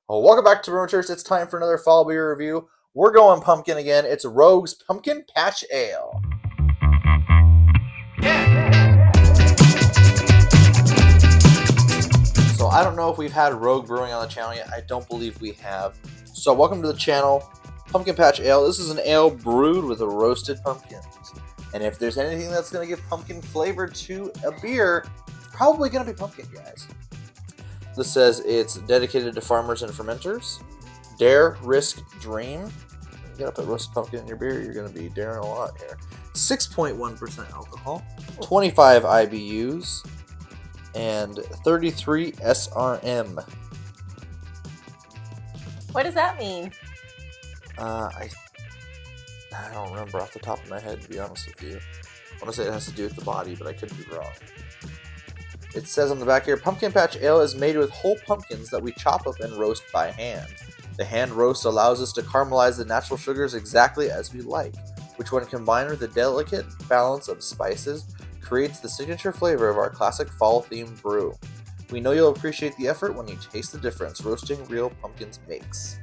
Well, welcome back to Brewing. It's time for another fall beer review. We're going pumpkin again. It's Rogue's Pumpkin Patch Ale. So I don't know if we've had Rogue Brewing on the channel yet. I don't believe we have. So welcome to the channel, Pumpkin Patch Ale. This is an ale brewed with roasted pumpkins. And if there's anything that's going to give pumpkin flavor to a beer, it's probably going to be pumpkin, guys. This says it's dedicated to farmers and fermenters. Dare, risk, dream. You gotta put roasted pumpkin in your beer, you're gonna be daring a lot here. 6.1% alcohol, 25 IBUs, and 33 SRM. What does that mean? I don't remember off the top of my head, to be honest with you. I want to say it has to do with the body, but I could be wrong. It says on the back here, Pumpkin Patch Ale is made with whole pumpkins that we chop up and roast by hand. The hand roast allows us to caramelize the natural sugars exactly as we like, which when combined with a delicate balance of spices, creates the signature flavor of our classic fall-themed brew. We know you'll appreciate the effort when you taste the difference roasting real pumpkins makes.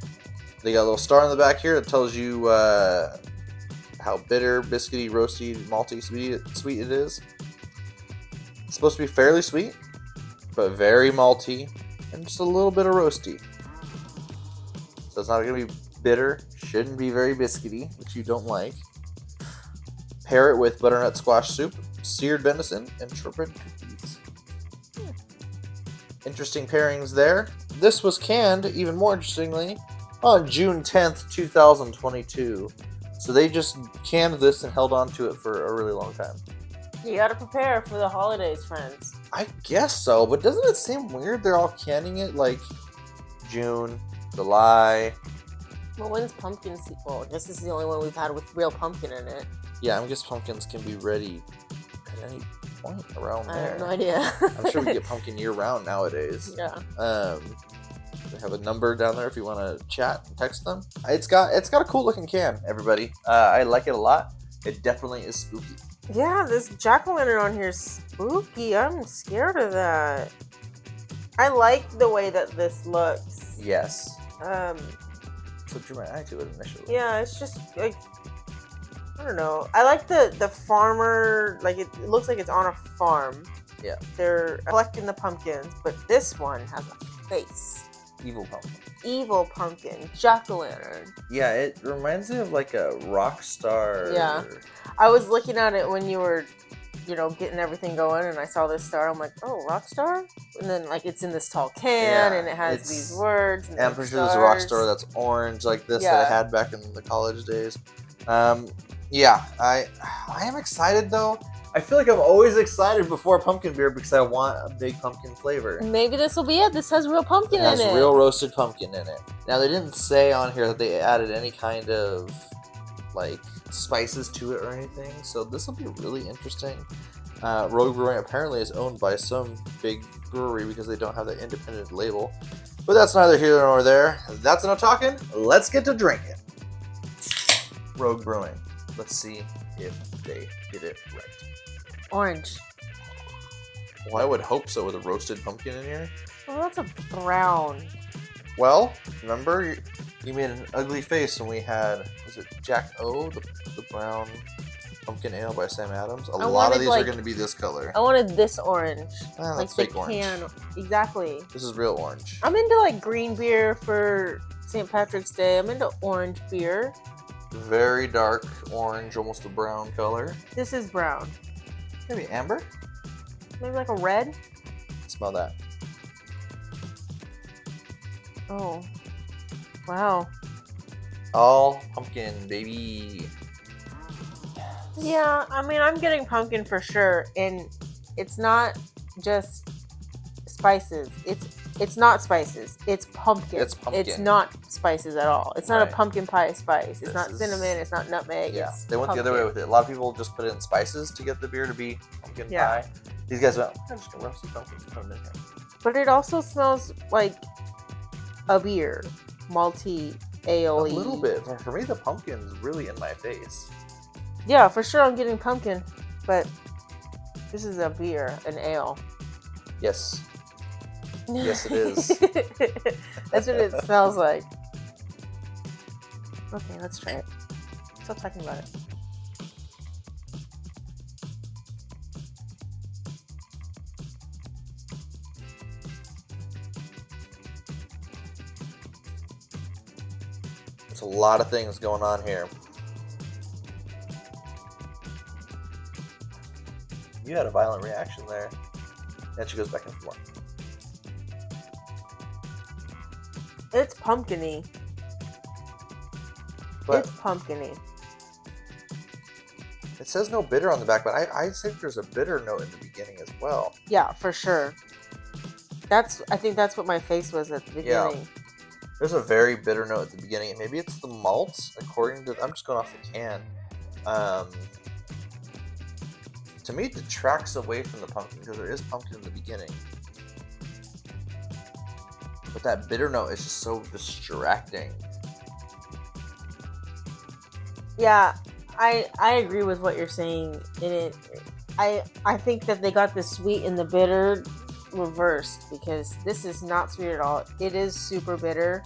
They got a little star on the back here that tells you how bitter, biscuity, roasty, malty, sweet it is. It's supposed to be fairly sweet, but very malty, and just a little bit of roasty. So it's not going to be bitter, shouldn't be very biscuity, which you don't like. Pair it with butternut squash soup, seared venison, and shortbread cookies. Interesting pairings there. This was canned, even more interestingly, on June 10th, 2022. So they just canned this and held on to it for a really long time. You gotta prepare for the holidays, friends. I guess so, but doesn't it seem weird they're all canning it like June, July? Well, when's pumpkin seed? Well, this is the only one we've had with real pumpkin in it. Yeah, I guess pumpkins can be ready at any point around there. I have no idea. I'm sure we get pumpkin year-round nowadays. Yeah. They have a number down there if you want to chat and text them. It's got a cool-looking can, everybody. I like it a lot. It definitely is spooky. Yeah, this jack-o'-lantern on here is spooky. I'm scared of that. I like the way that this looks. Yes. So drew my eye to it initially. Yeah, it's just like, I don't know. I like the farmer, like it looks like it's on a farm. Yeah. They're collecting the pumpkins, but this one has a face. Evil pumpkin. Evil pumpkin, jack-o'-lantern. Yeah, it reminds me of like a rock star. Yeah. I was looking at it when you were, getting everything going, and I saw this star. I'm like, oh, rock star? And then, like, it's in this tall can, and it has these words. And I'm pretty sure there's a rock star that's orange like this that I had back in the college days. Yeah, I am excited, though. I feel like I'm always excited before pumpkin beer because I want a big pumpkin flavor. Maybe this will be it. This has real pumpkin in it. It has real roasted pumpkin in it. Now, they didn't say on here that they added any kind of, like, spices to it or anything, so this will be really interesting. Rogue Brewing apparently is owned by some big brewery because they don't have that independent label. But that's neither here nor there. That's enough talking. Let's get to drinking. Rogue Brewing. Let's see if they get it right. Orange. Well, I would hope so with a roasted pumpkin in here. Oh, that's a brown. Well, remember, you made an ugly face when we had, was it Jack O, the brown pumpkin ale by Sam Adams? A lot of these are going to be this color. I wanted this orange. That's fake orange. Exactly. This is real orange. I'm into like green beer for St. Patrick's Day. I'm into orange beer. Very dark orange, almost a brown color. This is brown. Maybe amber? Maybe like a red? Smell that. Oh. Wow. All pumpkin, baby. Yeah, I mean, I'm getting pumpkin for sure, and it's not just spices. It's not spices. It's pumpkin. It's pumpkin. It's not spices at all. It's not a pumpkin pie spice. It's not cinnamon. It's not nutmeg. Yeah, it's they went pumpkin. the other way with it. A lot of people just put in spices to get the beer to be pumpkin pie. These guys went, I'm just gonna roast some pumpkins and put them in here. But it also smells like a beer, malty, ale-y. A little bit. For me, the pumpkin's really in my face. Yeah, for sure I'm getting pumpkin, but this is a beer, an ale. Yes. Yes, it is. That's what it smells like. Okay, let's try it. Stop talking about it. There's a lot of things going on here. You had a violent reaction there. And she goes back in for more. It's pumpkin-y. But it's pumpkin-y. it says no bitter on the back, but I think there's a bitter note in the beginning as well. Yeah, for sure. I think that's what my face was at the beginning. Yeah. There's a very bitter note at the beginning. Maybe it's the malts, according to... I'm just going off the can. To me, it detracts away from the pumpkin, because there is pumpkin in the beginning. But that bitter note is just so distracting. Yeah, I agree with what you're saying. I think that they got the sweet and the bitter reversed, because this is not sweet at all. It is super bitter.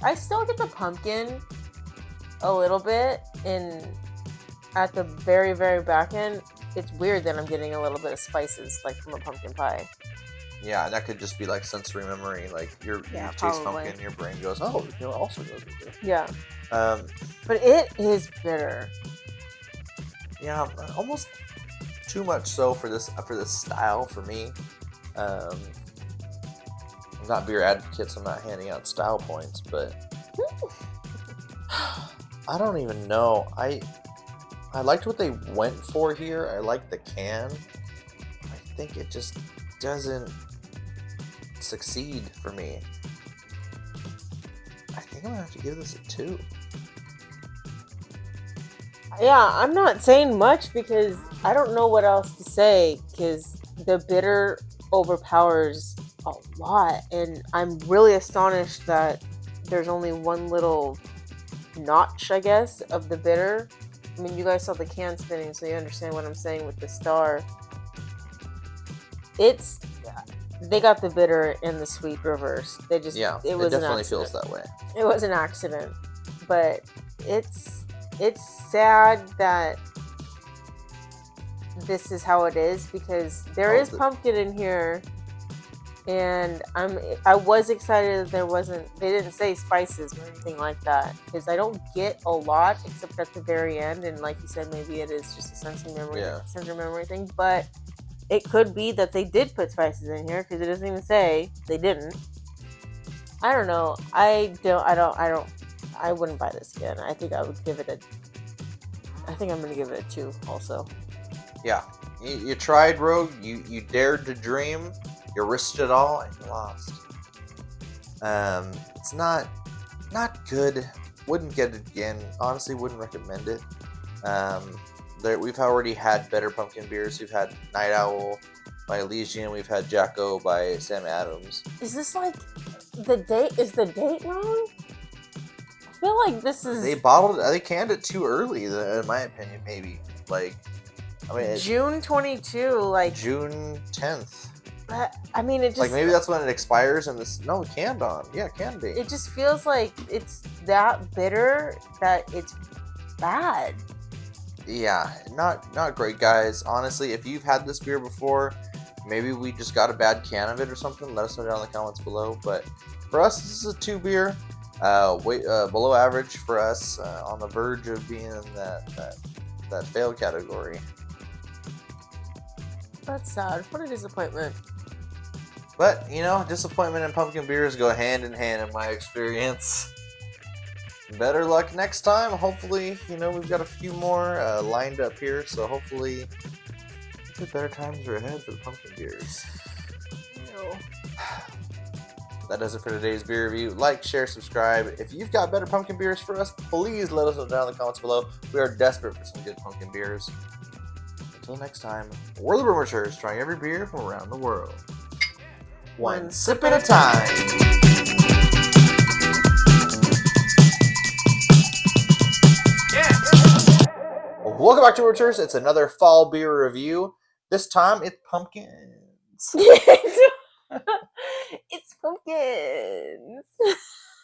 I still get the pumpkin a little bit, and at the very, very back end, it's weird that I'm getting a little bit of spices, like from a pumpkin pie. Yeah, and that could just be like sensory memory. Like you taste probably. pumpkin, your brain goes, "Oh, it also goes with it." Yeah. But it is bitter. Yeah, almost too much so for this style for me. I'm not beer advocates. I'm not handing out style points, but I don't even know. I liked what they went for here. I like the can. I think it just doesn't succeed for me. I think I'm gonna have to give this a 2. Yeah, I'm not saying much because I don't know what else to say, because the bitter overpowers a lot, and I'm really astonished that there's only one little notch, I guess, of the bitter. I mean, you guys saw the can spinning, so you understand what I'm saying with the star. They got the bitter and the sweet reversed. It definitely feels that way. It was an accident, but it's sad that this is how it is, because there is pumpkin in here, and I was excited that they didn't say spices or anything like that, because I don't get a lot except at the very end, and like you said, maybe it is just a sensory memory thing, but it could be that they did put spices in here, because it doesn't even say they didn't. I don't know. I wouldn't buy this again. I think I'm going to give it a 2 also. Yeah. You tried, Rogue. You dared to dream. You risked it all, and you lost. It's not good. Wouldn't get it again. Honestly, wouldn't recommend it. We've already had better pumpkin beers. We've had Night Owl by Elysian. We've had Jacko by Sam Adams. Is this like the date? Is the date wrong? I feel like this is... They canned it too early, in my opinion, maybe. June 22, like... June 10th. I mean, it just... Like, maybe that's when it expires, and canned on. Yeah, can be. It just feels like it's that bitter that it's bad. Yeah, not great, guys. Honestly, if you've had this beer before, maybe we just got a bad can of it or something. Let us know down in the comments below. But for us, this is a 2 beer. Below average for us, on the verge of being in that fail category. That's sad. What a disappointment. But, disappointment and pumpkin beers go hand in hand in my experience. Better luck next time. Hopefully, we've got a few more lined up here, so hopefully better times are ahead for the pumpkin beers. That does it for today's beer review. Like, share, subscribe. If you've got better pumpkin beers for us, please let us know down in the comments below. We are desperate for some good pumpkin beers. Until next time, we're the Brewers, trying every beer from around the world. One sip at a time. Welcome back to Brewers. It's another fall beer review. This time it's pumpkins. It's pumpkin.